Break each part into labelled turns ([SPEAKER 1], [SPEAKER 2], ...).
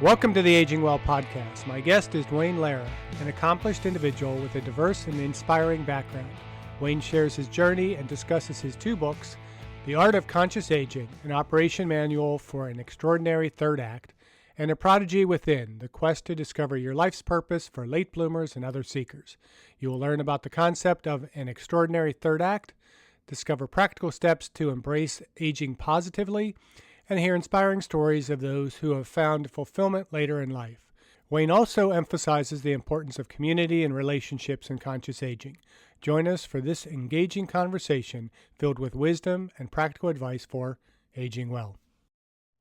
[SPEAKER 1] Welcome to the Aging Well podcast. My guest is Wayne Lehrer, an accomplished individual with a diverse and inspiring background. Wayne shares his journey and discusses his two books, The Art of Conscious Aging, an operation manual for an extraordinary third act, and A Prodigy Within, the quest to discover your life's purpose for late bloomers and other seekers. You will learn about the concept of an extraordinary third act, discover practical steps to embrace aging positively, and hear inspiring stories of those who have found fulfillment later in life. Wayne also emphasizes the importance of community and relationships in conscious aging. Join us for this engaging conversation filled with wisdom and practical advice for aging well.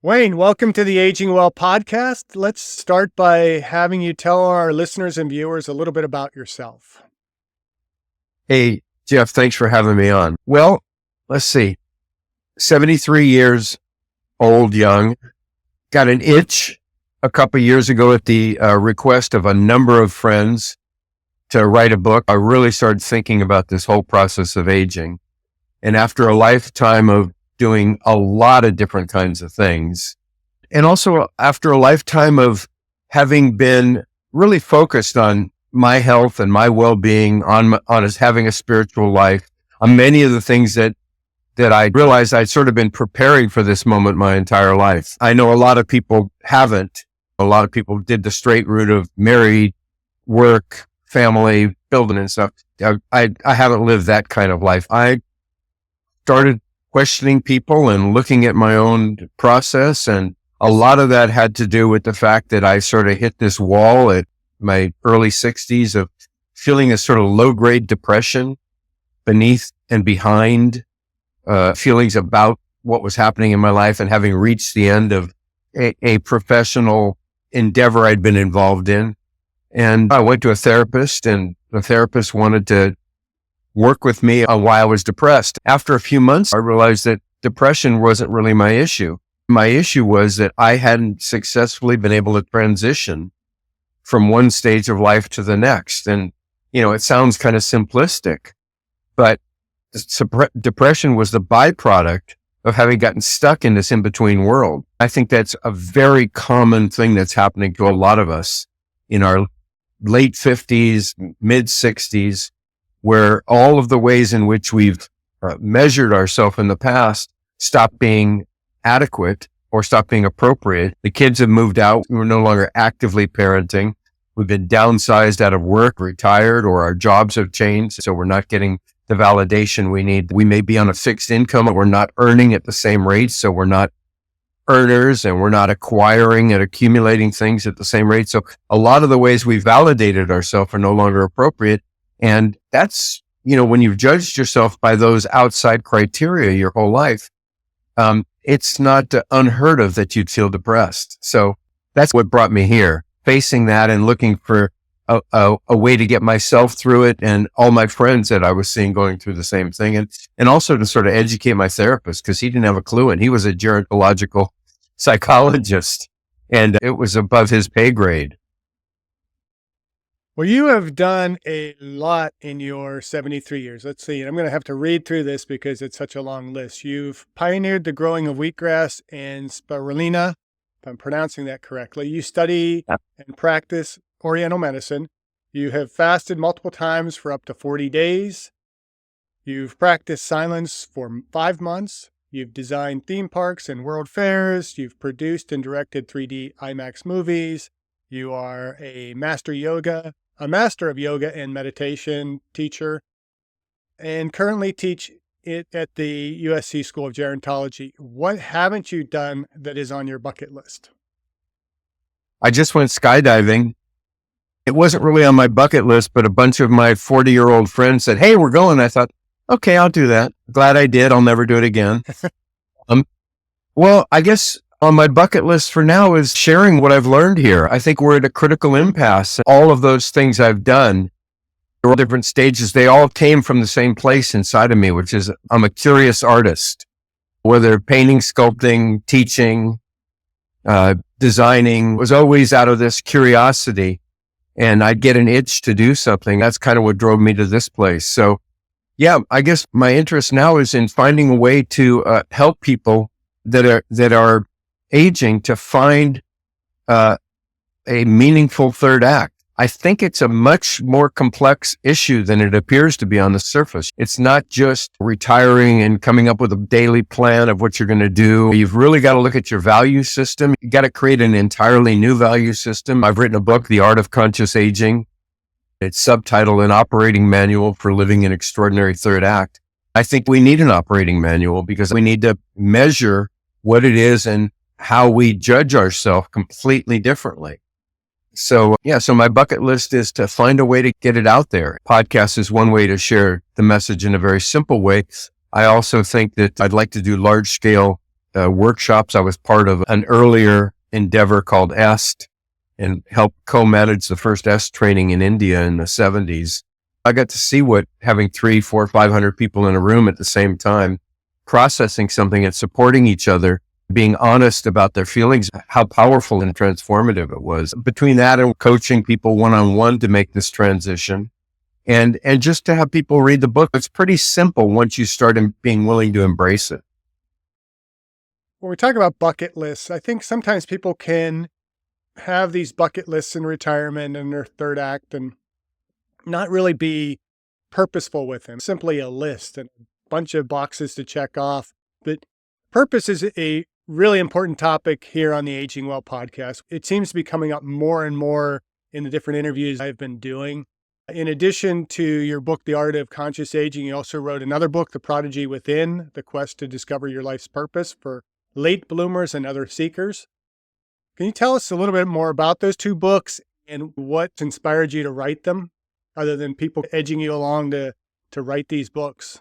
[SPEAKER 1] Wayne, welcome to the Aging Well podcast. Let's start by having you tell our listeners and viewers a little bit about yourself.
[SPEAKER 2] Hey, Jeff, thanks for having me on. Well, let's see. 73 years old, young, got an itch a couple years ago at the request of a number of friends to write a book. I really started thinking about this whole process of aging. And after a lifetime of doing a lot of different kinds of things, and also after a lifetime of having been really focused on my health and my well-being, on having a spiritual life, on many of the things that I realized I'd sort of been preparing for this moment my entire life. I know a lot of people haven't. A lot of people did the straight route of married, work, family, building and stuff. I haven't lived that kind of life. I started questioning people and looking at my own process. And a lot of that had to do with the fact that I sort of hit this wall at my early 60s of feeling a sort of low-grade depression beneath and behind feelings about what was happening in my life, and having reached the end of a professional endeavor I'd been involved in. And I went to a therapist, and the therapist wanted to work with me on why I was depressed. After a few months, I realized that depression wasn't really my issue. My issue was that I hadn't successfully been able to transition from one stage of life to the next. And, it sounds kind of simplistic, but depression was the byproduct of having gotten stuck in this in-between world. I think that's a very common thing that's happening to a lot of us in our late 50s, mid 60s, where all of the ways in which we've measured ourselves in the past stop being adequate or stop being appropriate. The kids have moved out. We're no longer actively parenting. We've been downsized out of work, retired, or our jobs have changed, so we're not getting the validation we need. We may be on a fixed income, but we're not earning at the same rate. So we're not earners, and we're not acquiring and accumulating things at the same rate. So a lot of the ways we validated ourselves are no longer appropriate. And that's, when you've judged yourself by those outside criteria your whole life, it's not unheard of that you'd feel depressed. So that's what brought me here, facing that and looking for a way to get myself through it, and all my friends that I was seeing going through the same thing, and also to sort of educate my therapist, because he didn't have a clue, and he was a gerontological psychologist, and it was above his pay grade.
[SPEAKER 1] Well, you have done a lot in your 73 years. Let's see. I'm going to have to read through this because it's such a long list. You've pioneered the growing of wheatgrass and spirulina, if I'm pronouncing that correctly. You study and practice Oriental medicine. You have fasted multiple times for up to 40 days. You've practiced silence for 5 months. You've designed theme parks and world fairs. You've produced and directed 3D IMAX movies. You are a master of yoga and meditation teacher, and currently teach it at the USC School of Gerontology. What haven't you done that is on your bucket list?
[SPEAKER 2] I just went skydiving. It wasn't really on my bucket list, but a bunch of my 40-year-old friends said, "Hey, we're going." I thought, okay, I'll do that. Glad I did. I'll never do it again. Well, I guess on my bucket list for now is sharing what I've learned here. I think we're at a critical impasse. All of those things I've done, all different stages, they all came from the same place inside of me, which is I'm a curious artist. Whether painting, sculpting, teaching, designing, was always out of this curiosity. And I'd get an itch to do something. That's kind of what drove me to this place. So yeah, I guess my interest now is in finding a way to help people that are aging to find a meaningful third act? I think it's a much more complex issue than it appears to be on the surface. It's not just retiring and coming up with a daily plan of what you're going to do. You've really got to look at your value system. You got to create an entirely new value system. I've written a book, The Art of Conscious Aging. It's subtitled An Operating Manual for Living an Extraordinary Third Act. I think we need an operating manual because we need to measure what it is and how we judge ourselves completely differently. So my bucket list is to find a way to get it out there. Podcast is one way to share the message in a very simple way. I also think that I'd like to do large scale workshops. I was part of an earlier endeavor called EST and helped co-manage the first EST training in India in the 70s. I got to see what having 300, 400, 500 people in a room at the same time, processing something and supporting each other, being honest about their feelings, how powerful and transformative it was. Between that and coaching people one-on-one to make this transition and just to have people read the book, it's pretty simple once you start being willing to embrace it.
[SPEAKER 1] When we talk about bucket lists, I think sometimes people can have these bucket lists in retirement and their third act and not really be purposeful with them. Simply a list and a bunch of boxes to check off. But purpose is a really important topic here on the Aging Well podcast. It seems to be coming up more and more in the different interviews I've been doing. In addition to your book, The Art of Conscious Aging, you also wrote another book, The Prodigy Within, The Quest to Discover Your Life's Purpose for Late Bloomers and Other Seekers. Can you tell us a little bit more about those two books and what inspired you to write them, other than people edging you along to write these books?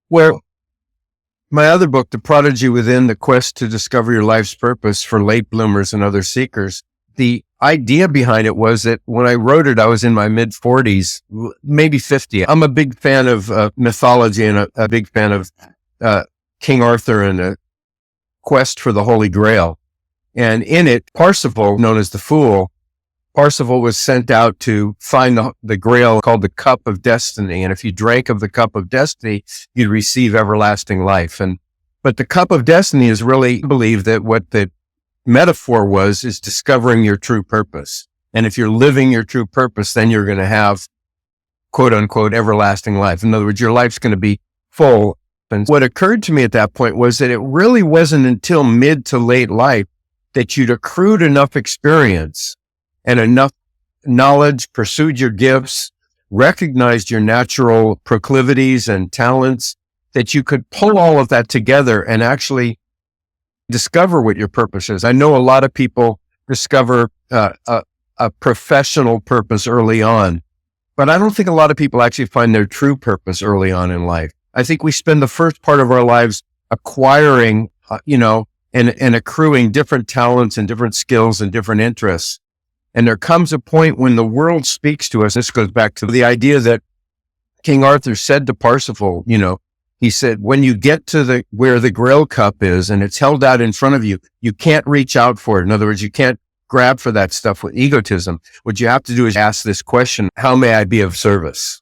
[SPEAKER 2] Well, my other book, The Prodigy Within, The Quest to Discover Your Life's Purpose for Late Bloomers and Other Seekers, the idea behind it was that when I wrote it, I was in my mid-40s, maybe 50. I'm a big fan of mythology and a big fan of King Arthur and the quest for the Holy Grail. And in it, Parsifal, known as the Fool, Parsifal was sent out to find the Grail called the Cup of Destiny. And if you drank of the Cup of Destiny, you'd receive everlasting life. But the Cup of Destiny is really, I believe that what the metaphor is discovering your true purpose. And if you're living your true purpose, then you're going to have, quote unquote, everlasting life. In other words, your life's going to be full. And what occurred to me at that point was that it really wasn't until mid to late life that you'd accrued enough experience and enough knowledge, pursued your gifts, recognized your natural proclivities and talents, that you could pull all of that together and actually discover what your purpose is. I know a lot of people discover a professional purpose early on, but I don't think a lot of people actually find their true purpose early on in life. I think we spend the first part of our lives acquiring, and accruing different talents and different skills and different interests. And there comes a point when the world speaks to us. This goes back to the idea that King Arthur said to Parsifal, he said, when you get to where the Grail Cup is and it's held out in front of you, you can't reach out for it. In other words, you can't grab for that stuff with egotism. What you have to do is ask this question, how may I be of service?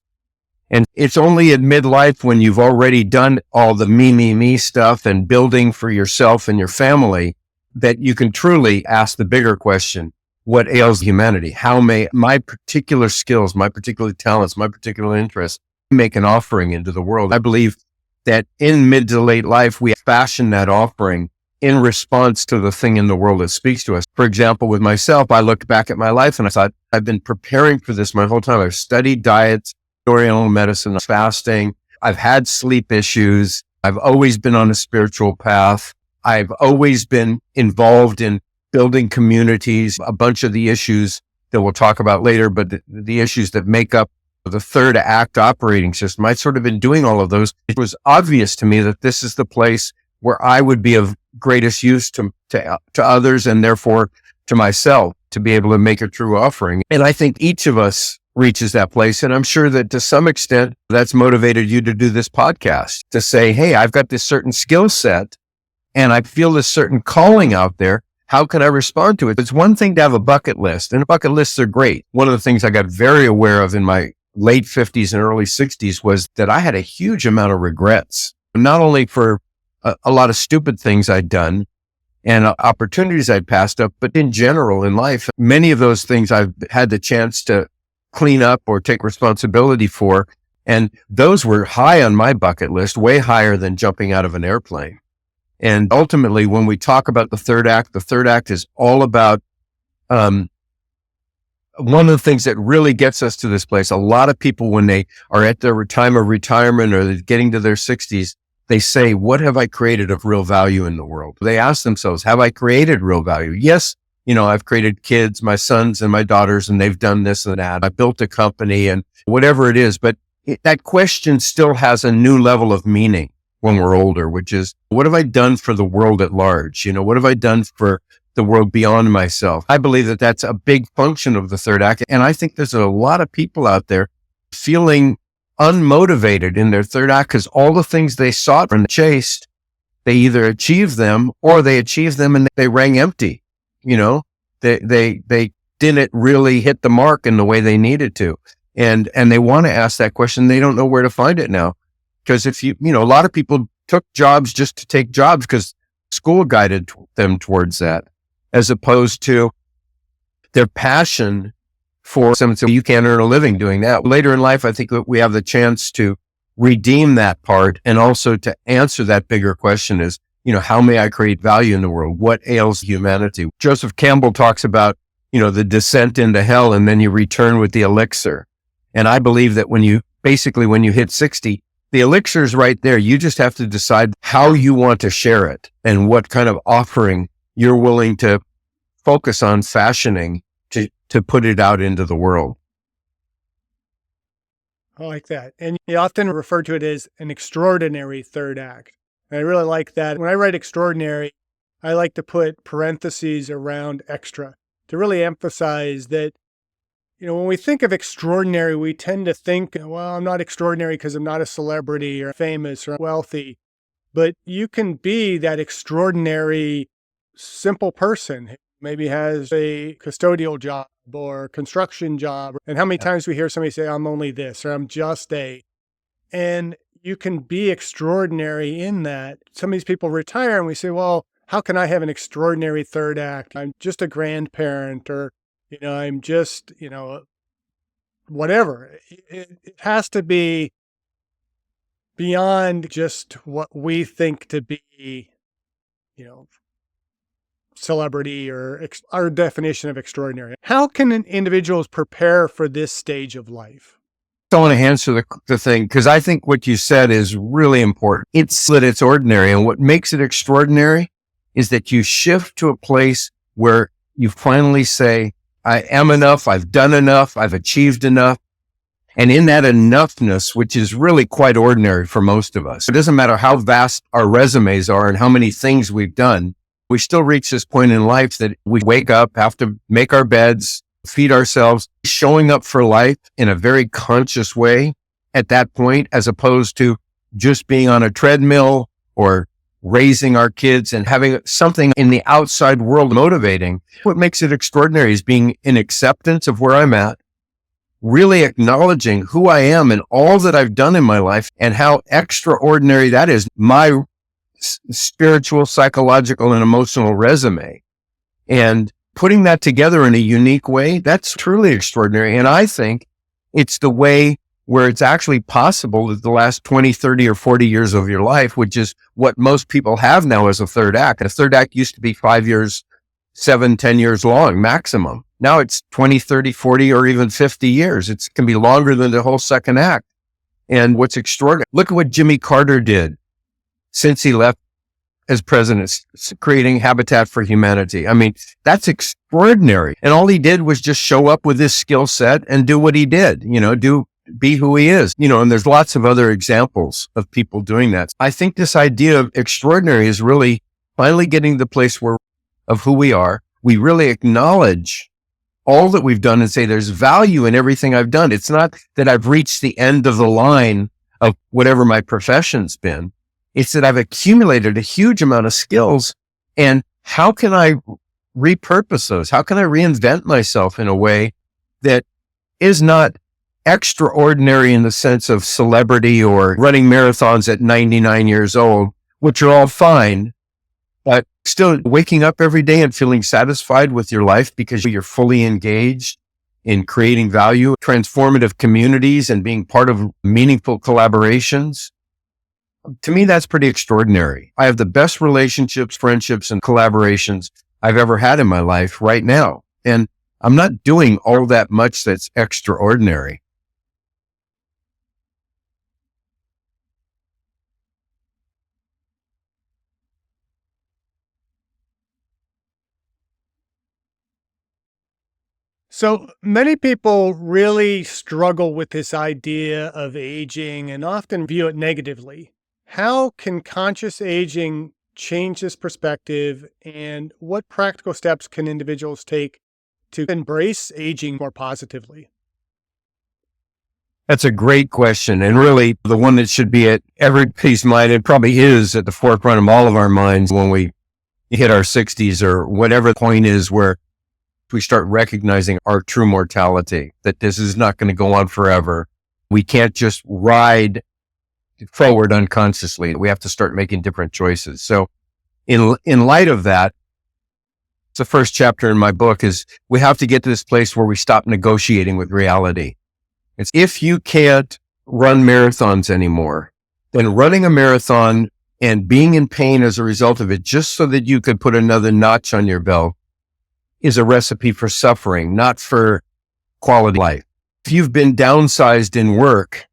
[SPEAKER 2] And it's only at midlife when you've already done all the me stuff and building for yourself and your family that you can truly ask the bigger question, what ails humanity? How may my particular skills, my particular talents, my particular interests make an offering into the world? I believe that in mid to late life, we fashion that offering in response to the thing in the world that speaks to us. For example, with myself, I looked back at my life and I thought, I've been preparing for this my whole time. I've studied diets, Oriental medicine, fasting. I've had sleep issues. I've always been on a spiritual path. I've always been involved in building communities, a bunch of the issues that we'll talk about later, but the issues that make up the third act operating system. I'd sort of been doing all of those. It was obvious to me that this is the place where I would be of greatest use to others and therefore to myself to be able to make a true offering. And I think each of us reaches that place. And I'm sure that to some extent that's motivated you to do this podcast, to say, hey, I've got this certain skill set and I feel this certain calling out there. How can I respond to it? It's one thing to have a bucket list, and bucket lists are great. One of the things I got very aware of in my late 50s and early 60s was that I had a huge amount of regrets, not only for a lot of stupid things I'd done and opportunities I'd passed up. But in general, in life, many of those things I've had the chance to clean up or take responsibility for. And those were high on my bucket list, way higher than jumping out of an airplane. And ultimately, when we talk about the third act is all about, one of the things that really gets us to this place. A lot of people, when they are at their time of retirement or they're getting to their 60s, they say, what have I created of real value in the world? They ask themselves, have I created real value? Yes. I've created kids, my sons and my daughters, and they've done this and that. I built a company and whatever it is. But that question still has a new level of meaning when we're older, which is, what have I done for the world at large? What have I done for the world beyond myself? I believe that that's a big function of the third act. And I think there's a lot of people out there feeling unmotivated in their third act because all the things they sought and chased, they either achieved them or they achieved them and they rang empty. They didn't really hit the mark in the way they needed to. And they want to ask that question. They don't know where to find it now. Because if a lot of people took jobs just to take jobs because school guided them towards that, as opposed to their passion for something. So you can't earn a living doing that. Later in life, I think that we have the chance to redeem that part and also to answer that bigger question is, how may I create value in the world? What ails humanity? Joseph Campbell talks about, the descent into hell and then you return with the elixir. And I believe that when you hit 60, the elixir is right there. You just have to decide how you want to share it and what kind of offering you're willing to focus on fashioning to put it out into the world.
[SPEAKER 1] I like that. And you often refer to it as an extraordinary third act. And I really like that. When I write extraordinary, I like to put parentheses around extra to really emphasize that, when we think of extraordinary, we tend to think, well, I'm not extraordinary because I'm not a celebrity or famous or wealthy. But you can be that extraordinary, simple person who maybe has a custodial job or construction job. And how many times we hear somebody say, I'm only this, or I'm just a. And you can be extraordinary in that. Some of these people retire and we say, well, how can I have an extraordinary third act? I'm just a grandparent, or I'm just, whatever. It has to be beyond just what we think to be, celebrity or our definition of extraordinary. How can individuals prepare for this stage of life?
[SPEAKER 2] I want to answer the thing because I think what you said is really important. It's that it's ordinary. And what makes it extraordinary is that you shift to a place where you finally say, I am enough, I've done enough, I've achieved enough. And in that enoughness, which is really quite ordinary for most of us, it doesn't matter how vast our resumes are and how many things we've done, we still reach this point in life that we wake up, have to make our beds, feed ourselves, showing up for life in a very conscious way at that point, as opposed to just being on a treadmill or raising our kids and having something in the outside world motivating. What makes it extraordinary is being in acceptance of where I'm at, really acknowledging who I am and all that I've done in my life and how extraordinary that is, my spiritual, psychological, and emotional resume. And putting that together in a unique way, that's truly extraordinary. And I think it's the way where it's actually possible that the last 20, 30, or 40 years of your life, which is what most people have now as a third act. A third act used to be 5 years, 7, 10 years long maximum. Now it's 20, 30, 40, or even 50 years. It can be longer than the whole second act. And what's extraordinary, look at what Jimmy Carter did since he left as president, creating Habitat for Humanity. I mean, that's extraordinary. And all he did was just show up with his skill set and do what he did, be who he is, and there's lots of other examples of people doing that. I think this idea of extraordinary is really finally getting to the place where of who we are. We really acknowledge all that we've done and say there's value in everything I've done. It's not that I've reached the end of the line of whatever my profession's been. It's that I've accumulated a huge amount of skills, and how can I repurpose those? How can I reinvent myself in a way that is not extraordinary in the sense of celebrity or running marathons at 99 years old, which are all fine, but Still waking up every day and feeling satisfied with your life because you're fully engaged in creating value, transformative communities, and being part of meaningful collaborations. To me, that's pretty extraordinary. I have the best relationships, friendships, and collaborations I've ever had in my life right now. And I'm not doing all that much that's extraordinary.
[SPEAKER 1] So many people really struggle with this idea of aging and often view it negatively. How can conscious aging change this perspective, and what practical steps can individuals take to embrace aging more positively?
[SPEAKER 2] That's a great question. And really the one that should be at everybody's mind. It probably is at the forefront of all of our minds when we hit our 60s or whatever the point is where we start recognizing our true mortality, that this is not going to go on forever. We can't just ride forward unconsciously. We have to start making different choices. So in light of that, the first chapter in my book is we have to get to this place where we stop negotiating with reality. It's if you can't run marathons anymore, then running a marathon and being in pain as a result of it, just so that you could put another notch on your belt, is a recipe for suffering, not for quality life. If you've been downsized in work,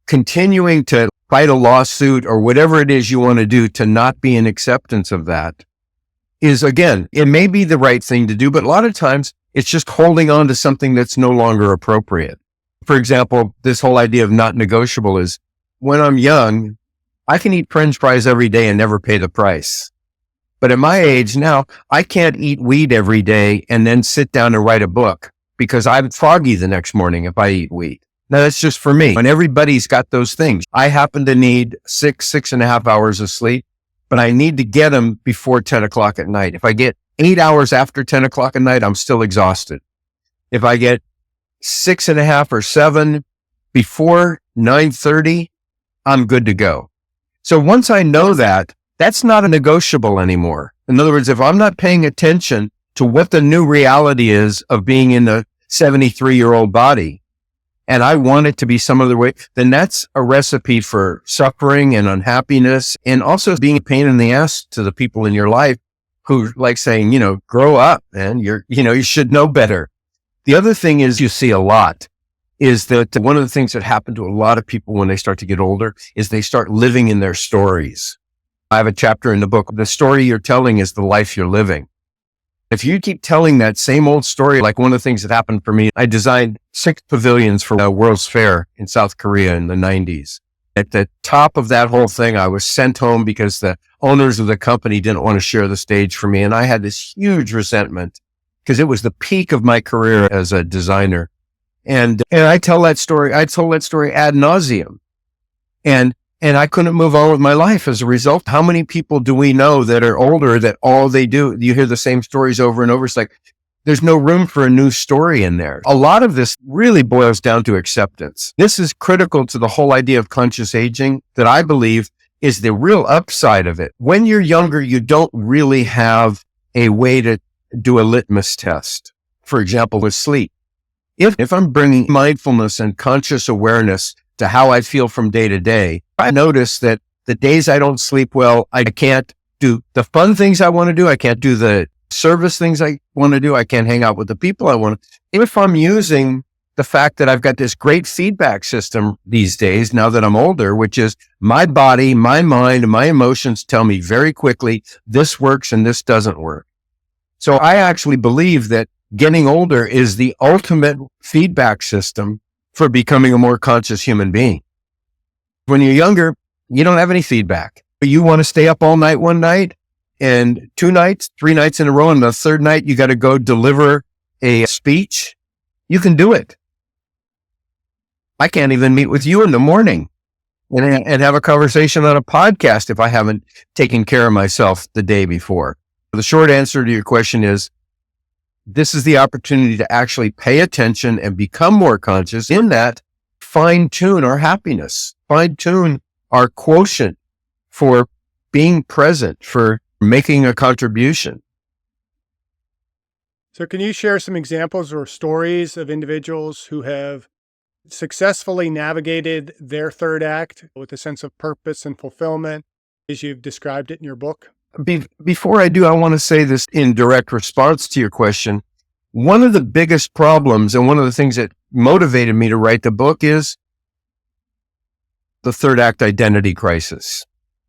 [SPEAKER 2] continuing to fight a lawsuit or whatever it is you want to do to not be in acceptance of that is, again, it may be the right thing to do, but a lot of times it's just holding on to something that's no longer appropriate. For example, this whole idea of not negotiable is when I'm young, I can eat French fries every day and never pay the price. But at my age now, I can't eat weed every day and then sit down and write a book because I'm foggy the next morning if I eat weed. Now that's just for me. And everybody's got those things. I happen to need 6.5 hours of sleep, but I need to get them before 10 o'clock at night. If I get 8 hours after 10 o'clock at night, I'm still exhausted. If I get 6.5 or 7 before 9:30, I'm good to go. So once I know that, that's not a negotiable anymore. In other words, if I'm not paying attention to what the new reality is of being in a 73-year-old body, and I want it to be some other way, then that's a recipe for suffering and unhappiness, and also being a pain in the ass to the people in your life who like saying, grow up, man. You should know better. The other thing is you see a lot is that one of the things that happen to a lot of people when they start to get older is they start living in their stories. I have a chapter in the book. The story you're telling is the life you're living. If you keep telling that same old story, like one of the things that happened for me, I designed 6 pavilions for a World's Fair in South Korea in the 90s. At the top of that whole thing, I was sent home because the owners of the company didn't want to share the stage for me. And I had this huge resentment because it was the peak of my career as a designer. And I told that story ad nauseum. And I couldn't move on with my life as a result. How many people do we know that are older that all they do, you hear the same stories over and over. It's like, there's no room for a new story in there. A lot of this really boils down to acceptance. This is critical to the whole idea of conscious aging that I believe is the real upside of it. When you're younger, you don't really have a way to do a litmus test. For example, with sleep. If I'm bringing mindfulness and conscious awareness to how I feel from day to day, I notice that the days I don't sleep well, I can't do the fun things I want to do. I can't do the service things I want to do. I can't hang out with the people I want to. If I'm using the fact that I've got this great feedback system these days, now that I'm older, which is my body, my mind, and my emotions tell me very quickly, this works and this doesn't work. So I actually believe that getting older is the ultimate feedback system for becoming a more conscious human being. When you're younger, you don't have any feedback. You want to stay up all night one night, and 2 nights, 3 nights in a row, and the third night you got to go deliver a speech. You can do it. I can't even meet with you in the morning and have a conversation on a podcast if I haven't taken care of myself the day before. The short answer to your question is, this is the opportunity to actually pay attention and become more conscious. In that, fine-tune our happiness, fine-tune our quotient for being present, for making a contribution.
[SPEAKER 1] So can you share some examples or stories of individuals who have successfully navigated their third act with a sense of purpose and fulfillment as you've described it in your book?
[SPEAKER 2] Before I do, I want to say this in direct response to your question. One of the biggest problems and one of the things that motivated me to write the book is the third act identity crisis.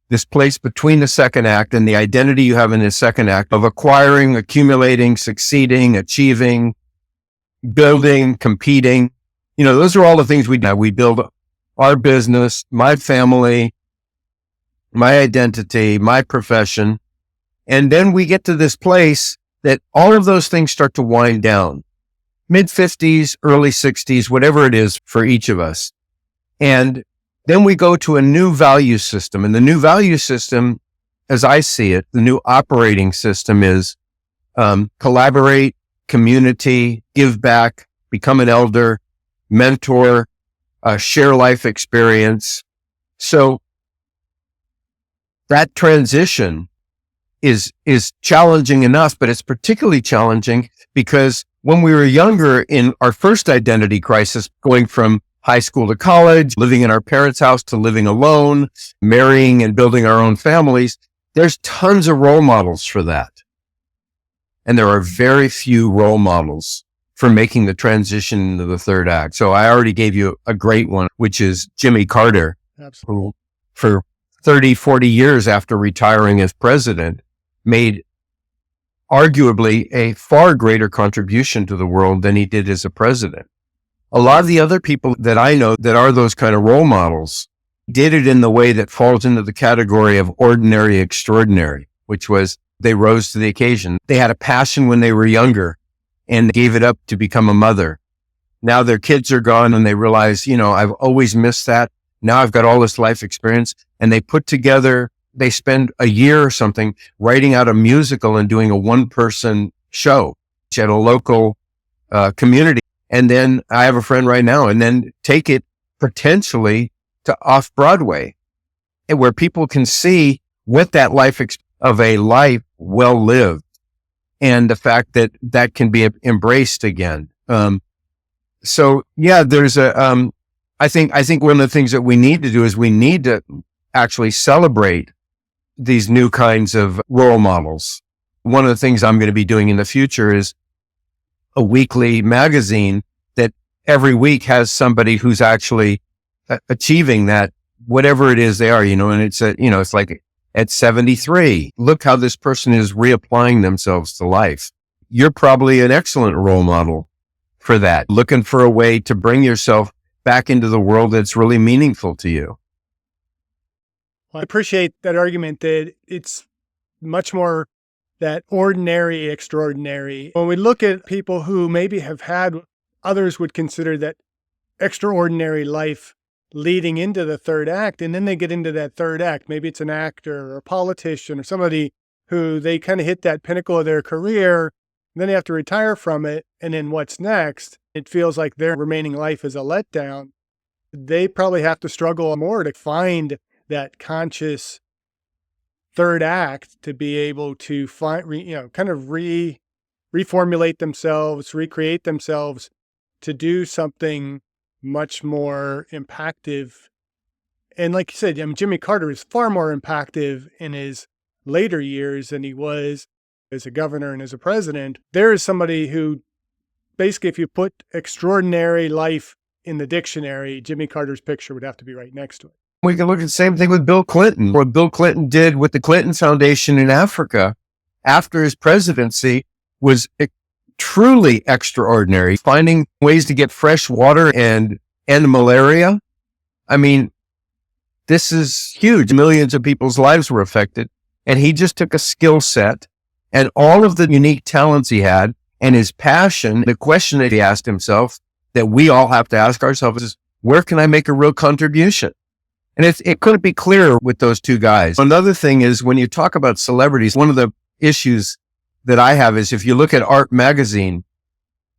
[SPEAKER 2] This place between the second act and the identity you have in the second act of acquiring, accumulating, succeeding, achieving, building, competing. Those are all the things we do. We build our business, my family, my identity, my profession. And then we get to this place that all of those things start to wind down. Mid-50s, early 60s, whatever it is for each of us. And then we go to a new value system. And the new value system, as I see it, the new operating system is collaborate, community, give back, become an elder, mentor, share life experience. So that transition is challenging enough, but it's particularly challenging because when we were younger in our first identity crisis, going from high school to college, living in our parents' house to living alone, marrying and building our own families, there's tons of role models for that. And there are very few role models for making the transition into the third act. So I already gave you a great one, which is Jimmy Carter, who for 30, 40 years after retiring as president, made arguably a far greater contribution to the world than he did as a president. A lot of the other people that I know that are those kind of role models did it in the way that falls into the category of ordinary extraordinary, which was they rose to the occasion. They had a passion when they were younger and gave it up to become a mother. Now their kids are gone and they realize, I've always missed that. Now I've got all this life experience, and they spend a year or something writing out a musical and doing a one-person show at a local community. And then I have a friend right now, and then take it potentially to off-Broadway, where people can see what that life of a life well lived, and the fact that that can be embraced again. So yeah, there's I think one of the things that we need to do is we need to actually celebrate these new kinds of role models. One of the things I'm going to be doing in the future is a weekly magazine that every week has somebody who's actually achieving that, whatever it is they are, and it's like at 73, look how this person is reapplying themselves to life. You're probably an excellent role model for that, looking for a way to bring yourself back into the world that's really meaningful to you.
[SPEAKER 1] Well, I appreciate that argument that it's much more that ordinary, extraordinary. When we look at people who maybe have had, others would consider that extraordinary life leading into the third act, and then they get into that third act. Maybe it's an actor or a politician or somebody who they kind of hit that pinnacle of their career, and then they have to retire from it. And then what's next? It feels like their remaining life is a letdown. They probably have to struggle more to find that conscious third act to be able to find, reformulate themselves, recreate themselves to do something much more impactful. And like you said, Jimmy Carter is far more impactful in his later years than he was as a governor and as a president. There is somebody who basically, if you put extraordinary life in the dictionary, Jimmy Carter's picture would have to be right next to it.
[SPEAKER 2] We can look at the same thing with Bill Clinton. What Bill Clinton did with the Clinton Foundation in Africa after his presidency was truly extraordinary. Finding ways to get fresh water and end malaria. I mean, this is huge. Millions of people's lives were affected. And he just took a skill set and all of the unique talents he had and his passion. The question that he asked himself that we all have to ask ourselves is, where can I make a real contribution? And it couldn't be clearer with those two guys. Another thing is when you talk about celebrities, one of the issues that I have is if you look at Art Magazine,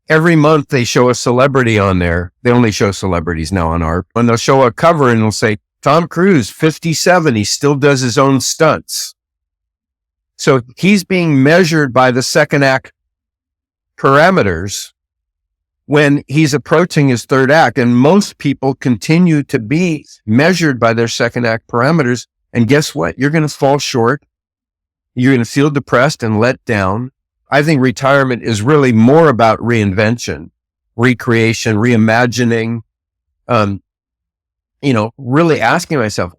[SPEAKER 2] every month they show a celebrity on there. They only show celebrities now on Art. When they'll show a cover and they'll say, Tom Cruise, 57, he still does his own stunts. So he's being measured by the second act parameters when he's approaching his third act. And most people continue to be measured by their second act parameters. And guess what? You're going to fall short. You're going to feel depressed and let down. I think retirement is really more about reinvention, recreation, reimagining, really asking myself,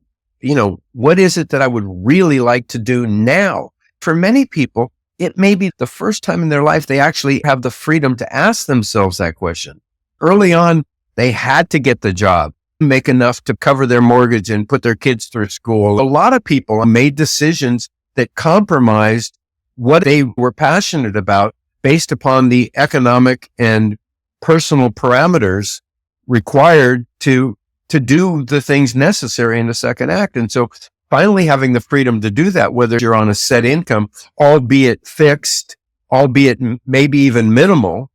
[SPEAKER 2] what is it that I would really like to do now? For many people, it may be the first time in their life they actually have the freedom to ask themselves that question. Early on, they had to get the job, make enough to cover their mortgage and put their kids through school. A lot of people made decisions that compromised what they were passionate about based upon the economic and personal parameters required to do the things necessary in the second act. And so finally having the freedom to do that, whether you're on a set income, albeit fixed, albeit maybe even minimal,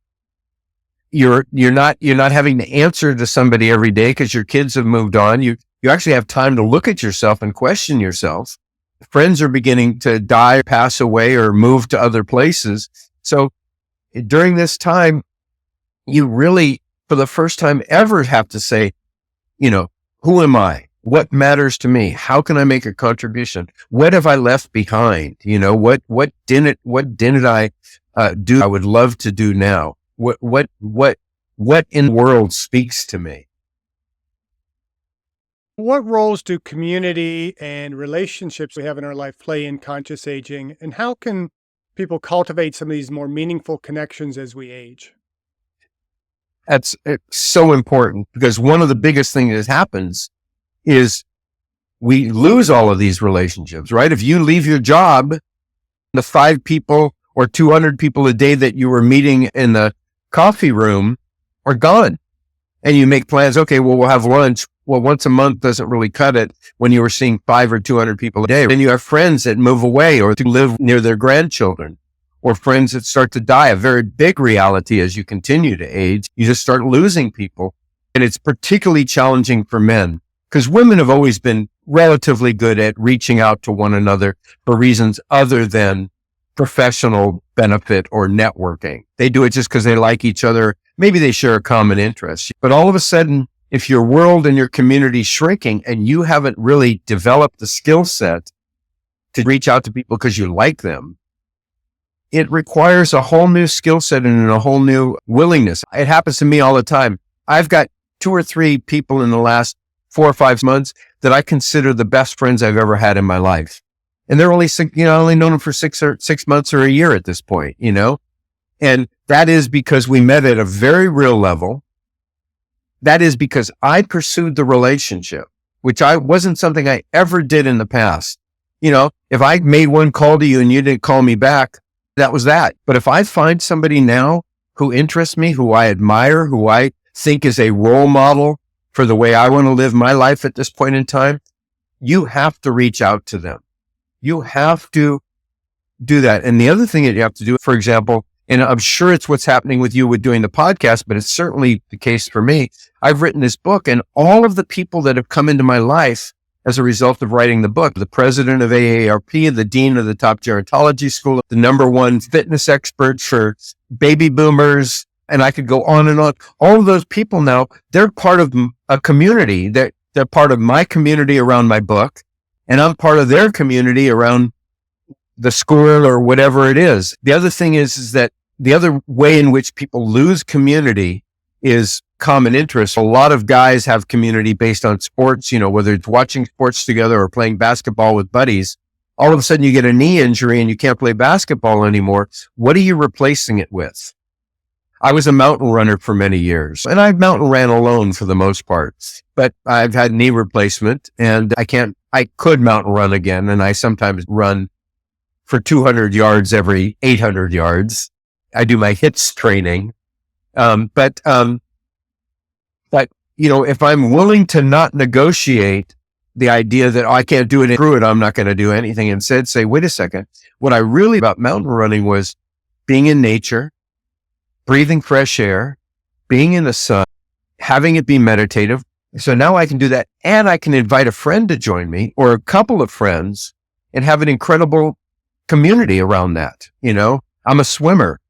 [SPEAKER 2] you're not having to answer to somebody every day because your kids have moved on. You actually have time to look at yourself and question yourself. Friends are beginning to die, pass away, or move to other places. So during this time, you really, for the first time ever, have to say, who am I? What matters to me? How can I make a contribution? What have I left behind? What didn't I do I would love to do now? What in the world speaks to me?
[SPEAKER 1] What roles do community and relationships we have in our life play in conscious aging? And how can people cultivate some of these more meaningful connections as we age?
[SPEAKER 2] It's so important because one of the biggest things that happens is we lose all of these relationships, right? If you leave your job, the 5 people or 200 people a day that you were meeting in the coffee room are gone. And you make plans, okay, well, we'll have lunch. Well, once a month doesn't really cut it when you were seeing 5 or 200 people a day. Then you have friends that move away or to live near their grandchildren, or friends that start to die. A very big reality as you continue to age, you just start losing people. And it's particularly challenging for men because women have always been relatively good at reaching out to one another for reasons other than professional benefit or networking. They do it just because they like each other. Maybe they share a common interest. But all of a sudden, if your world and your community is shrinking and you haven't really developed the skill set to reach out to people because you like them, it requires a whole new skill set and a whole new willingness. It happens to me all the time. I've got 2 or 3 people in the last 4 or 5 months that I consider the best friends I've ever had in my life. And they're only, I only known them for 6 months or a year at this point, and that is because we met at a very real level. That is because I pursued the relationship, which wasn't something I ever did in the past. If I made one call to you and you didn't call me back, that was that. But if I find somebody now who interests me, who I admire, who I think is a role model for the way I want to live my life at this point in time, you have to reach out to them. You have to do that. And the other thing that you have to do, for example, and I'm sure it's what's happening with you with doing the podcast, but it's certainly the case for me. I've written this book and all of the people that have come into my life as a result of writing the book, the president of AARP, the dean of the top gerontology school, the #1 fitness expert for baby boomers, and I could go on and on. All of those people now, they're part of a community. They're part of my community around my book, and I'm part of their community around the school or whatever it is. The other thing is that the other way in which people lose community is common interest. A lot of guys have community based on sports, whether it's watching sports together or playing basketball with buddies. All of a sudden you get a knee injury and you can't play basketball anymore. What are you replacing it with? I was a mountain runner for many years and I mountain ran alone for the most part, but I've had knee replacement and I could mountain run again. And I sometimes run for 200 yards every 800 yards. I do my HIIT training. But if I'm willing to not negotiate the idea that I can't do it, screw it, I'm not going to do anything. Instead, say, wait a second. What I really about mountain running was being in nature, breathing fresh air, being in the sun, having it be meditative. So now I can do that. And I can invite a friend to join me or a couple of friends and have an incredible community around that. I'm a swimmer.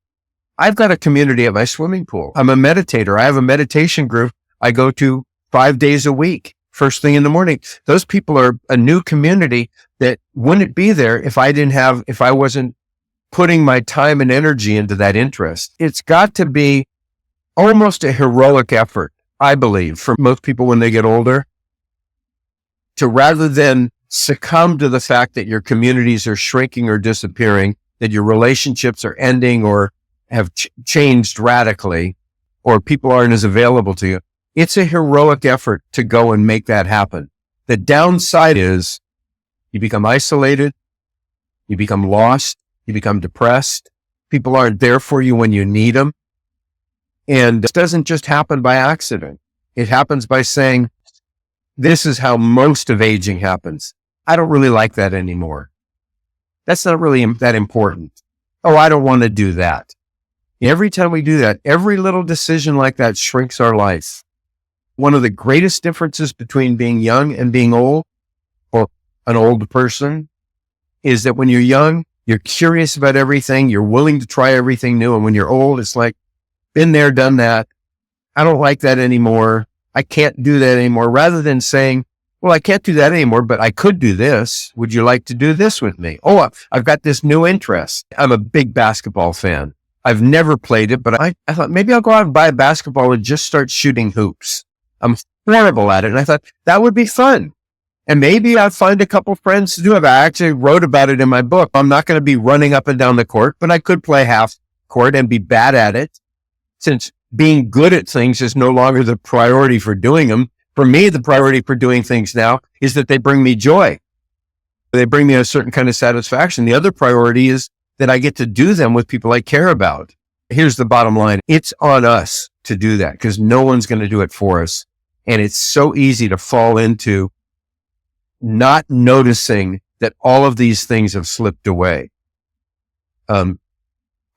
[SPEAKER 2] I've got a community at my swimming pool. I'm a meditator. I have a meditation group I go to 5 days a week, first thing in the morning. Those people are a new community that wouldn't be there if I wasn't putting my time and energy into that interest. It's got to be almost a heroic effort, I believe, for most people when they get older, to rather than succumb to the fact that your communities are shrinking or disappearing, that your relationships are ending or have changed radically, or people aren't as available to you. It's a heroic effort to go and make that happen. The downside is you become isolated, you become lost, you become depressed. People aren't there for you when you need them. And this doesn't just happen by accident. It happens by saying, this is how most of aging happens. I don't really like that anymore. That's not really that important. Oh, I don't want to do that. Every time we do that, every little decision like that shrinks our life. One of the greatest differences between being young and being old, or an old person, is that when you're young, you're curious about everything. You're willing to try everything new. And when you're old, it's like, been there, done that. I don't like that anymore. I can't do that anymore. Rather than saying, well, I can't do that anymore, but I could do this. Would you like to do this with me? Oh, I've got this new interest. I'm a big basketball fan. I've never played it, but I thought maybe I'll go out and buy a basketball and just start shooting hoops. I'm horrible at it. And I thought that would be fun. And maybe I'd find a couple friends to do it. I actually wrote about it in my book. I'm not going to be running up and down the court, but I could play half court and be bad at it. Since being good at things is no longer the priority for doing them. For me, the priority for doing things now is that they bring me joy. They bring me a certain kind of satisfaction. The other priority is that I get to do them with people I care about. Here's the bottom line. It's on us to do that because no one's going to do it for us. And it's so easy to fall into not noticing that all of these things have slipped away.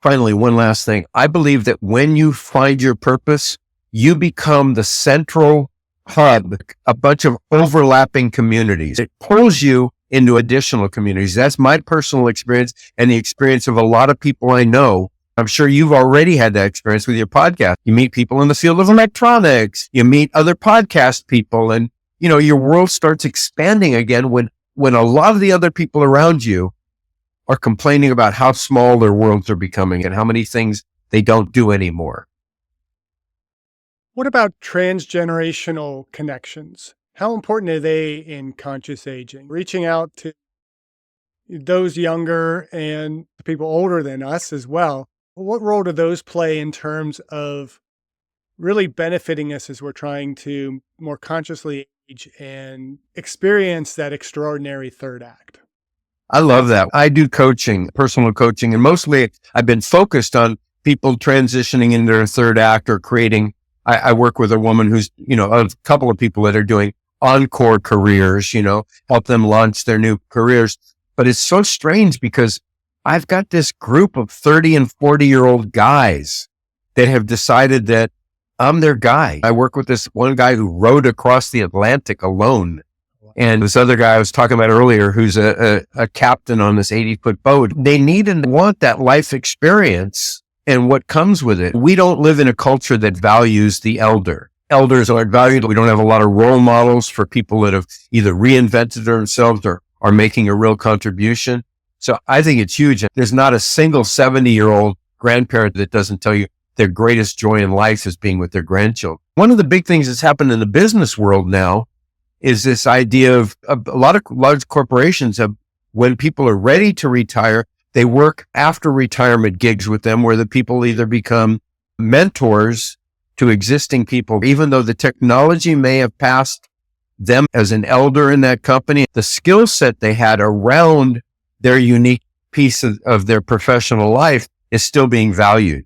[SPEAKER 2] Finally, one last thing. I believe that when you find your purpose, you become the central hub, a bunch of overlapping communities. It pulls you into additional communities. That's my personal experience and the experience of a lot of people I know. I'm sure you've already had that experience with your podcast. You meet people in the field of electronics. You meet other podcast people, and your world starts expanding again when a lot of the other people around you are complaining about how small their worlds are becoming and how many things they don't do anymore.
[SPEAKER 1] What about transgenerational connections? How important are they in conscious aging? Reaching out to those younger and people older than us as well. What role do those play in terms of really benefiting us as we're trying to more consciously age and experience that extraordinary third act?
[SPEAKER 2] I love that. I do coaching, personal coaching, and mostly I've been focused on people transitioning into their third act or creating. I work with a woman who's, a couple of people that are doing encore careers, help them launch their new careers. But it's so strange because I've got this group of 30 and 40-year-old guys that have decided that I'm their guy. I work with this one guy who rowed across the Atlantic alone. And this other guy I was talking about earlier, who's a captain on this 80-foot boat. They need and want that life experience and what comes with it. We don't live in a culture that values the elder. Elders aren't valued. We don't have a lot of role models for people that have either reinvented themselves or are making a real contribution. So I think it's huge. There's not a single 70-year-old grandparent that doesn't tell you their greatest joy in life is being with their grandchildren. One of the big things that's happened in the business world now is this idea of a lot of large corporations have, when people are ready to retire, they work after retirement gigs with them where the people either become mentors to existing people, even though the technology may have passed them as an elder in that company, the skill set they had around their unique piece of their professional life is still being valued.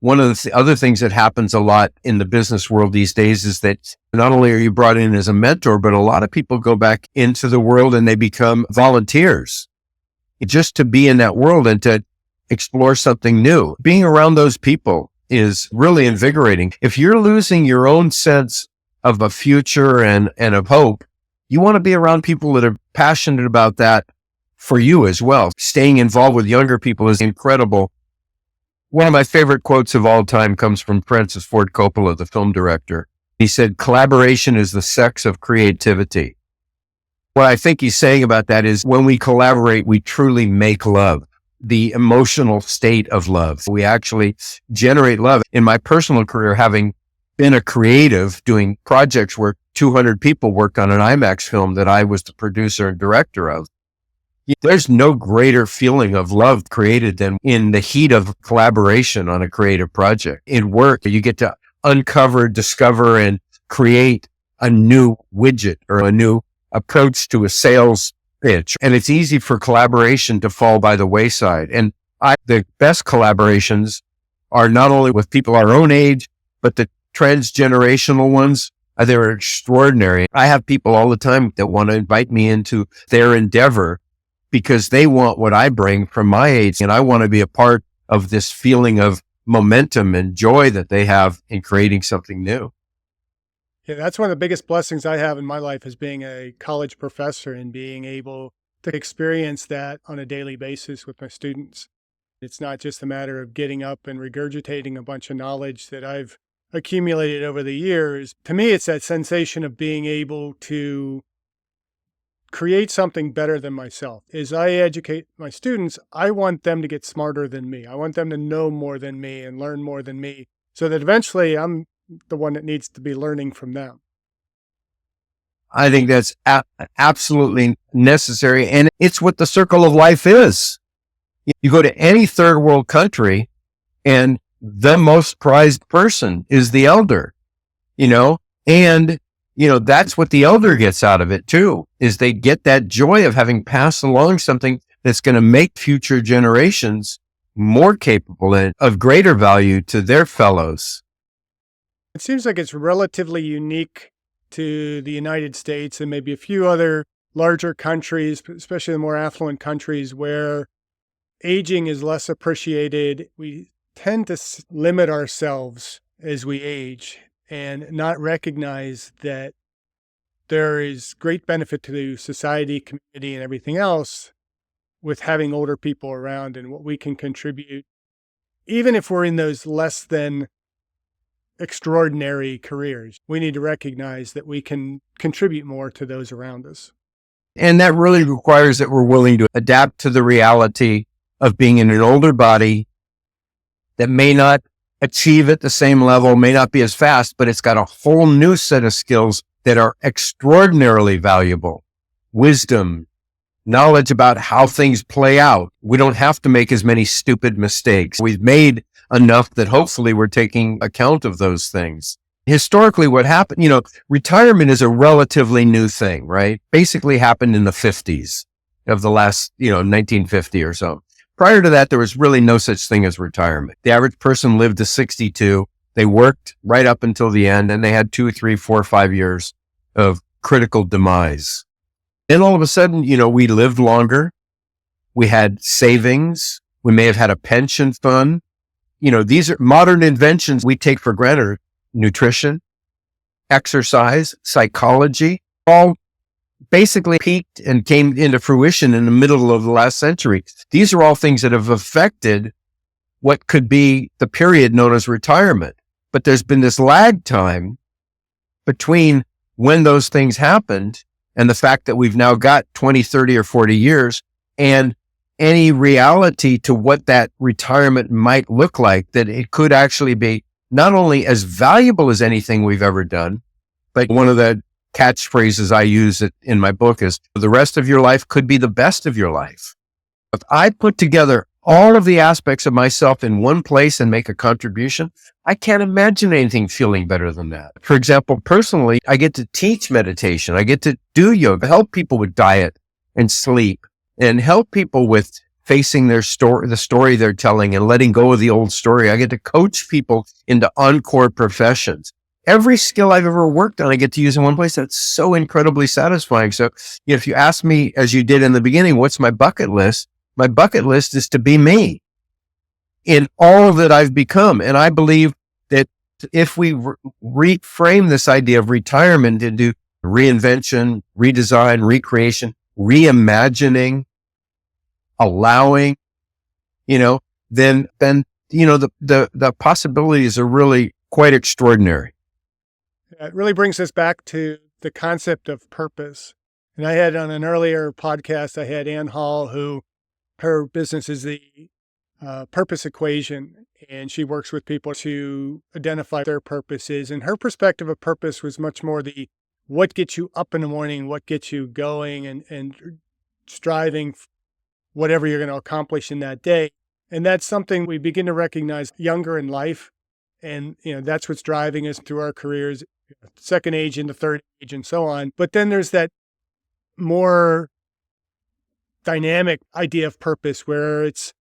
[SPEAKER 2] One of the other things that happens a lot in the business world these days is that not only are you brought in as a mentor, but a lot of people go back into the world and they become volunteers just to be in that world and to explore something new. Being around those people is really invigorating. If you're losing your own sense of a future and of hope, you want to be around people that are passionate about that for you as well. Staying involved with younger people is incredible. One of my favorite quotes of all time comes from Francis Ford Coppola, the film director. He said, "Collaboration is the sex of creativity." What I think he's saying about that is when we collaborate, we truly make love, the emotional state of love. We actually generate love. In my personal career, having been a creative doing projects where 200 people worked on an IMAX film that I was the producer and director of, there's no greater feeling of love created than in the heat of collaboration on a creative project. In work, you get to uncover, discover, and create a new widget or a new approach to a sales pitch. And it's easy for collaboration to fall by the wayside. And the best collaborations are not only with people our own age, but the transgenerational ones. They're extraordinary. I have people all the time that want to invite me into their endeavor because they want what I bring from my age. And I want to be a part of this feeling of momentum and joy that they have in creating something new.
[SPEAKER 1] Yeah, that's one of the biggest blessings I have in my life, is being a college professor and being able to experience that on a daily basis with my students. It's not just a matter of getting up and regurgitating a bunch of knowledge that I've accumulated over the years. To me, it's that sensation of being able to create something better than myself. As I educate my students, I want them to get smarter than me. I want them to know more than me and learn more than me, so that eventually I'm the one that needs to be learning from them.
[SPEAKER 2] I think that's absolutely necessary. And it's what the circle of life is. You go to any third world country and the most prized person is the elder, and that's what the elder gets out of it too, is they get that joy of having passed along something that's going to make future generations more capable and of greater value to their fellows.
[SPEAKER 1] It seems like it's relatively unique to the United States and maybe a few other larger countries, especially the more affluent countries, where aging is less appreciated. We tend to limit ourselves as we age and not recognize that there is great benefit to society, community, and everything else with having older people around and what we can contribute. Even if we're in those less than extraordinary careers, we need to recognize that we can contribute more to those around us.
[SPEAKER 2] And that really requires that we're willing to adapt to the reality of being in an older body that may not achieve at the same level, may not be as fast, but it's got a whole new set of skills that are extraordinarily valuable. Wisdom, knowledge about how things play out. We don't have to make as many stupid mistakes. We've made enough that hopefully we're taking account of those things. Historically, what happened, retirement is a relatively new thing, right? Basically happened in the 50s of the last, 1950 or so. Prior to that, there was really no such thing as retirement. The average person lived to 62. They worked right up until the end, and they had 2, 3, 4, 5 years of critical demise. Then all of a sudden, we lived longer. We had savings. We may have had a pension fund. These are modern inventions we take for granted. Nutrition, exercise, psychology, all basically peaked and came into fruition in the middle of the last century. These are all things that have affected what could be the period known as retirement. But there's been this lag time between when those things happened and the fact that we've now got 20, 30, or 40 years and any reality to what that retirement might look like, that it could actually be not only as valuable as anything we've ever done, but one of the catchphrases I use in my book is, the rest of your life could be the best of your life. If I put together all of the aspects of myself in one place and make a contribution, I can't imagine anything feeling better than that. For example, personally, I get to teach meditation. I get to do yoga, help people with diet and sleep, and help people with facing their story, the story they're telling, and letting go of the old story. I get to coach people into encore professions. Every skill I've ever worked on, I get to use in one place. That's so incredibly satisfying. So if you ask me, as you did in the beginning, what's my bucket list? My bucket list is to be me in all that I've become. And I believe that if we reframe this idea of retirement into reinvention, redesign, recreation, reimagining, allowing, then the possibilities are really quite extraordinary.
[SPEAKER 1] It really brings us back to the concept of purpose. And I had on an earlier podcast, I had Ann Hall, who her business is the purpose equation, and she works with people to identify their purposes. And her perspective of purpose was much more the what gets you up in the morning, what gets you going and striving whatever you're going to accomplish in that day. And that's something we begin to recognize younger in life. And, that's what's driving us through our careers, second age into third age and so on. But then there's that more dynamic idea of purpose where it's,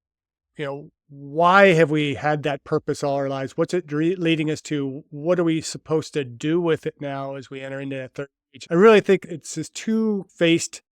[SPEAKER 1] why have we had that purpose all our lives? What's it leading us to? What are we supposed to do with it now as we enter into that third age? I really think it's this two-faced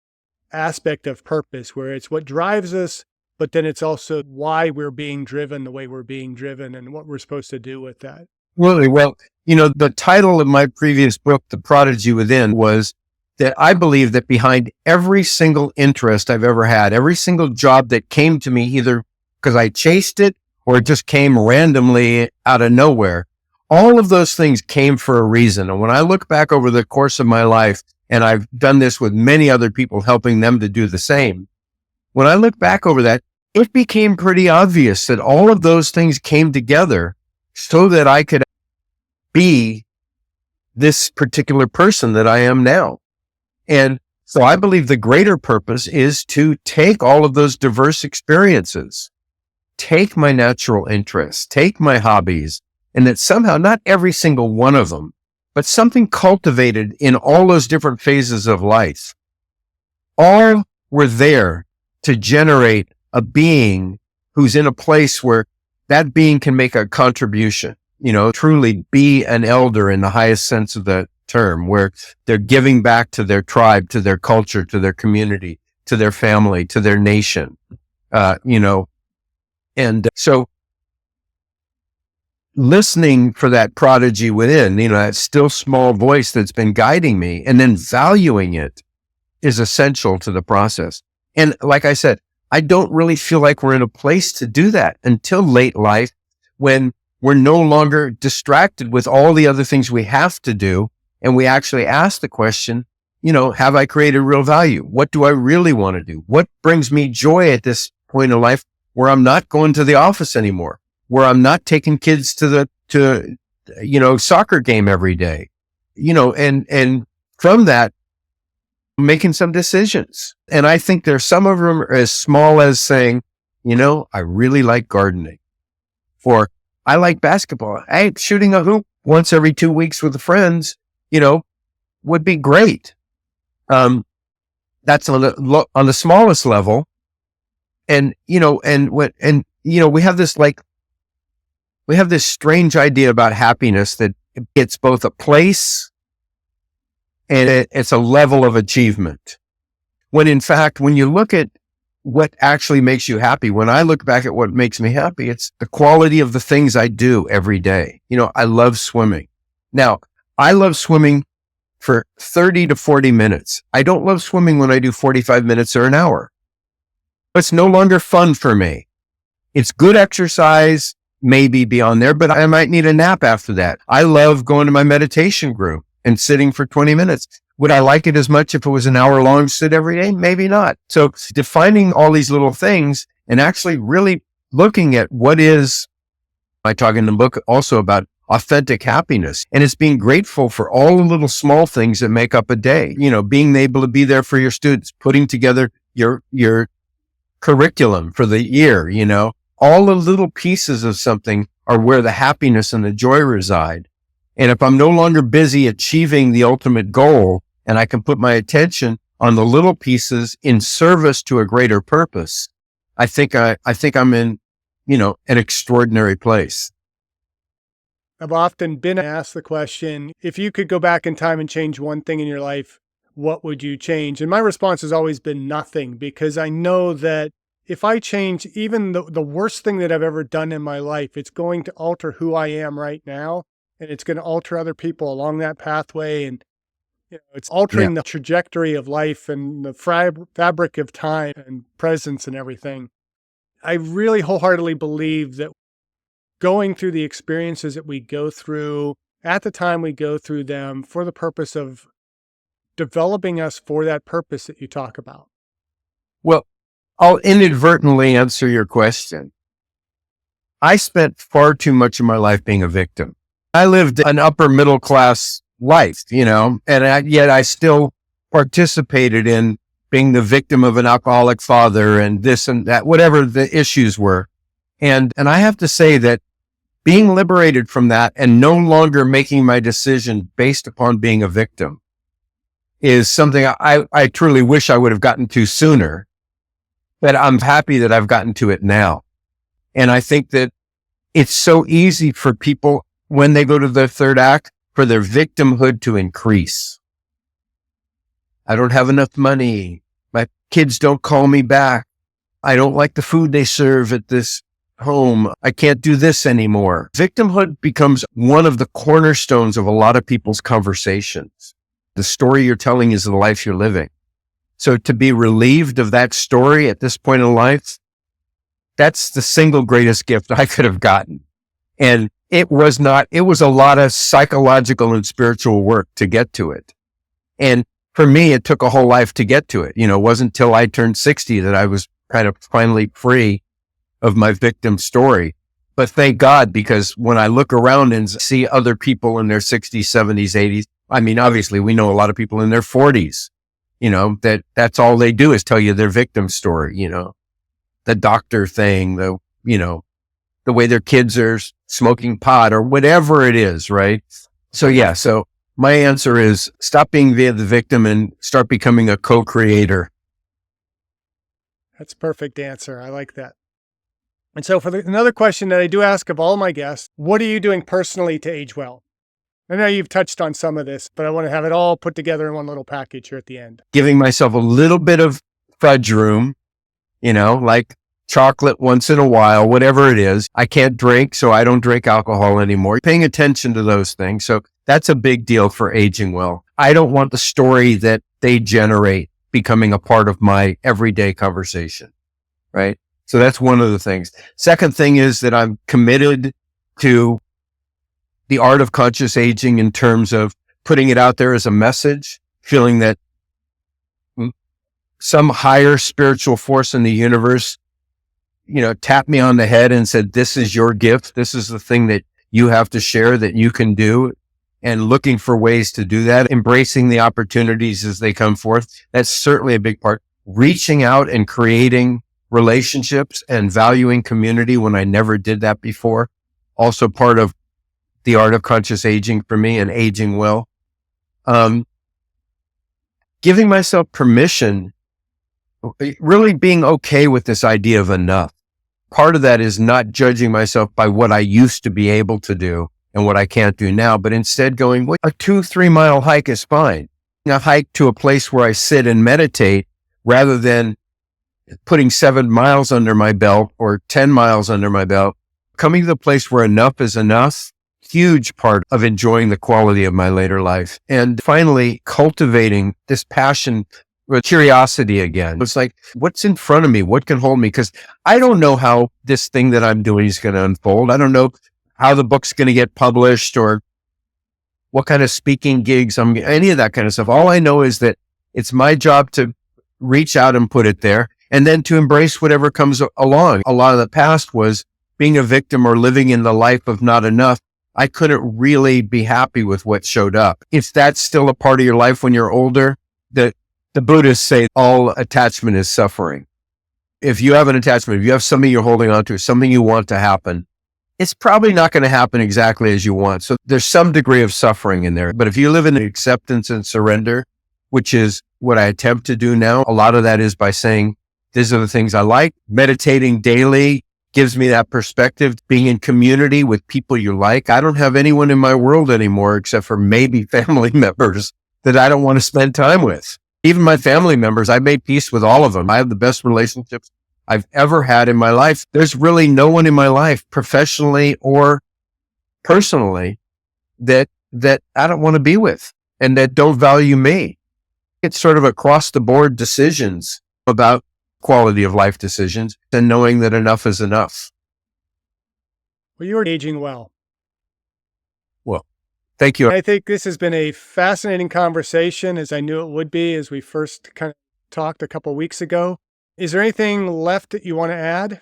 [SPEAKER 1] aspect of purpose where it's what drives us, but then it's also why we're being driven the way we're being driven and what we're supposed to do with that.
[SPEAKER 2] Really, well, the title of my previous book, The Prodigy Within, was that I believe that behind every single interest I've ever had, every single job that came to me, either because I chased it or it just came randomly out of nowhere, all of those things came for a reason. And when I look back over the course of my life, and I've done this with many other people, helping them to do the same, when I look back over that, it became pretty obvious that all of those things came together so that I could be this particular person that I am now. And so I believe the greater purpose is to take all of those diverse experiences, take my natural interests, take my hobbies, and that somehow not every single one of them, but something cultivated in all those different phases of life, all were there to generate a being who's in a place where that being can make a contribution, truly be an elder in the highest sense of the term, where they're giving back to their tribe, to their culture, to their community, to their family, to their nation, And so listening for that prodigy within, that still small voice that's been guiding me, and then valuing it is essential to the process. And like I said, I don't really feel like we're in a place to do that until late life, when we're no longer distracted with all the other things we have to do. And we actually ask the question, have I created real value? What do I really want to do? What brings me joy at this point in life where I'm not going to the office anymore, where I'm not taking kids to soccer game every day, and from that, making some decisions. And I think there's some of them are as small as saying, I really like gardening, or I like basketball. Hey, shooting a hoop once every 2 weeks with friends, would be great. That's on the smallest level. And, we have this strange idea about happiness that it's both a place and it's a level of achievement. When in fact, when you look at what actually makes you happy, when I look back at what makes me happy, it's the quality of the things I do every day. I love swimming. Now, I love swimming for 30 to 40 minutes. I don't love swimming when I do 45 minutes or an hour. It's no longer fun for me. It's good exercise, maybe beyond there, but I might need a nap after that. I love going to my meditation group and sitting for 20 minutes. Would I like it as much if it was an hour long sit every day? Maybe not. So defining all these little things and actually really looking at what is, I talk in the book also about authentic happiness. And it's being grateful for all the little small things that make up a day. Being able to be there for your students, putting together your curriculum for the year, all the little pieces of something are where the happiness and the joy reside. And if I'm no longer busy achieving the ultimate goal, and I can put my attention on the little pieces in service to a greater purpose, I think I'm in, an extraordinary place.
[SPEAKER 1] I've often been asked the question, if you could go back in time and change one thing in your life, what would you change? And my response has always been nothing, because I know that if I change even the worst thing that I've ever done in my life, it's going to alter who I am right now. And it's going to alter other people along that pathway. And, It's altering the trajectory of life and the fabric of time and presence and everything. I really wholeheartedly believe that going through the experiences that we go through at the time we go through them for the purpose of developing us for that purpose that you talk about.
[SPEAKER 2] Well, I'll inadvertently answer your question. I spent far too much of my life being a victim. I lived an upper middle class life, and yet I still participated in being the victim of an alcoholic father and this and that, whatever the issues were. And I have to say that being liberated from that and no longer making my decision based upon being a victim is something I truly wish I would have gotten to sooner, but I'm happy that I've gotten to it now. And I think that it's so easy for people when they go to their third act for their victimhood to increase. I don't have enough money. My kids don't call me back. I don't like the food they serve at this home. I can't do this anymore. Victimhood becomes one of the cornerstones of a lot of people's conversations. The story you're telling is the life you're living. So to be relieved of that story at this point in life, that's the single greatest gift I could have gotten. And it was a lot of psychological and spiritual work to get to it. And for me, it took a whole life to get to it. It wasn't until I turned 60 that I was kind of finally free of my victim story. But thank God, because when I look around and see other people in their 60s, 70s, 80s, I mean, obviously we know a lot of people in their 40s, that's all they do is tell you their victim story, the doctor thing, the way their kids are smoking pot or whatever it is, right? So my answer is stop being the victim and start becoming a co-creator.
[SPEAKER 1] That's a perfect answer. I like that. And so another question that I do ask of all my guests, what are you doing personally to age well? I know you've touched on some of this, but I want to have it all put together in one little package here at the end.
[SPEAKER 2] Giving myself a little bit of fudge room, like chocolate once in a while, whatever it is. I can't drink, so I don't drink alcohol anymore. Paying attention to those things. So that's a big deal for aging well. I don't want the story that they generate becoming a part of my everyday conversation, right? So that's one of the things. Second thing is that I'm committed to the art of conscious aging in terms of putting it out there as a message, feeling that some higher spiritual force in the universe, tapped me on the head and said, this is your gift. This is the thing that you have to share, that you can do, and looking for ways to do that, embracing the opportunities as they come forth. That's certainly a big part. Reaching out and creating relationships and valuing community when I never did that before. Also part of the art of conscious aging for me and aging well. Giving myself permission, really being okay with this idea of enough. Part of that is not judging myself by what I used to be able to do and what I can't do now, but instead going, a 2-3 mile hike is fine. A hike to a place where I sit and meditate rather than putting 7 miles under my belt or 10 miles under my belt. Coming to the place where enough is enough, huge part of enjoying the quality of my later life. And finally, cultivating this passion with curiosity again. It's like, what's in front of me? What can hold me? Because I don't know how this thing that I'm doing is going to unfold. I don't know how the book's going to get published or what kind of speaking gigs any of that kind of stuff. All I know is that it's my job to reach out and put it there and then to embrace whatever comes along. A lot of the past was being a victim or living in the life of not enough. I couldn't really be happy with what showed up. If that's still a part of your life when you're older, the Buddhists say all attachment is suffering. If you have an attachment, if you have something you're holding on to, something you want to happen, it's probably not going to happen exactly as you want. So there's some degree of suffering in there. But if you live in acceptance and surrender, which is what I attempt to do now, a lot of that is by saying, these are the things I like. Meditating daily gives me that perspective. Being in community with people you like. I don't have anyone in my world anymore except for maybe family members that I don't want to spend time with. Even my family members, I made peace with all of them. I have the best relationships I've ever had in my life. There's really no one in my life, professionally or personally, that I don't want to be with and that don't value me. It's sort of across the board decisions about quality of life decisions and knowing that enough is enough.
[SPEAKER 1] Well, you're aging well.
[SPEAKER 2] Well, thank you.
[SPEAKER 1] I think this has been a fascinating conversation, as I knew it would be as we first kind of talked a couple of weeks ago. Is there anything left that you want to add?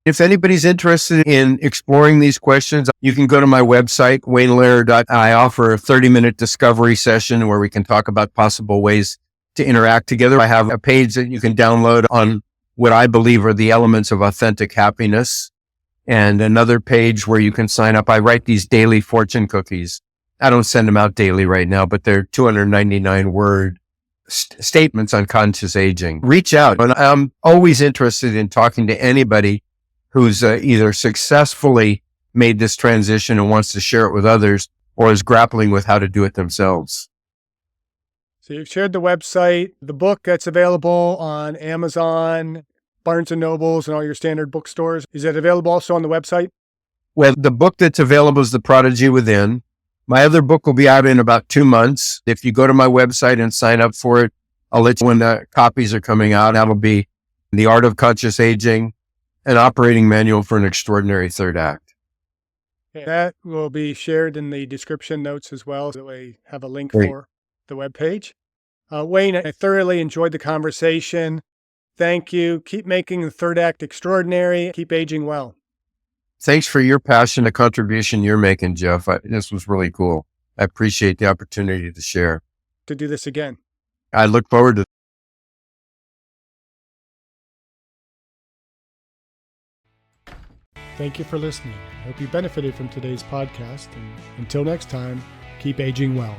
[SPEAKER 2] If anybody's interested in exploring these questions, you can go to my website, waynelehrer.com. I offer a 30-minute discovery session where we can talk about possible ways to interact together. I have a page that you can download on what I believe are the elements of authentic happiness, and another page where you can sign up. I write these daily fortune cookies. I don't send them out daily right now, but they're 299 word statements on conscious aging. Reach out. And I'm always interested in talking to anybody who's either successfully made this transition and wants to share it with others, or is grappling with how to do it themselves.
[SPEAKER 1] So you've shared the website, the book that's available on Amazon, Barnes & Nobles, and all your standard bookstores. Is it available also on the website?
[SPEAKER 2] Well, the book that's available is The Prodigy Within. My other book will be out in about 2 months. If you go to my website and sign up for it, I'll let you know when the copies are coming out. That'll be The Art of Conscious Aging, an operating manual for an extraordinary third act.
[SPEAKER 1] That will be shared in the description notes as well, so we have a link
[SPEAKER 2] Great.
[SPEAKER 1] for the webpage. Wayne, I thoroughly enjoyed the conversation. Thank you. Keep making the third act extraordinary. Keep aging well.
[SPEAKER 2] Thanks for your passion, the contribution you're making, Jeff. This was really cool. I appreciate the opportunity to share.
[SPEAKER 1] To do this again.
[SPEAKER 2] I look forward to
[SPEAKER 1] Thank you for listening. I hope you benefited from today's podcast. And until next time, keep aging well.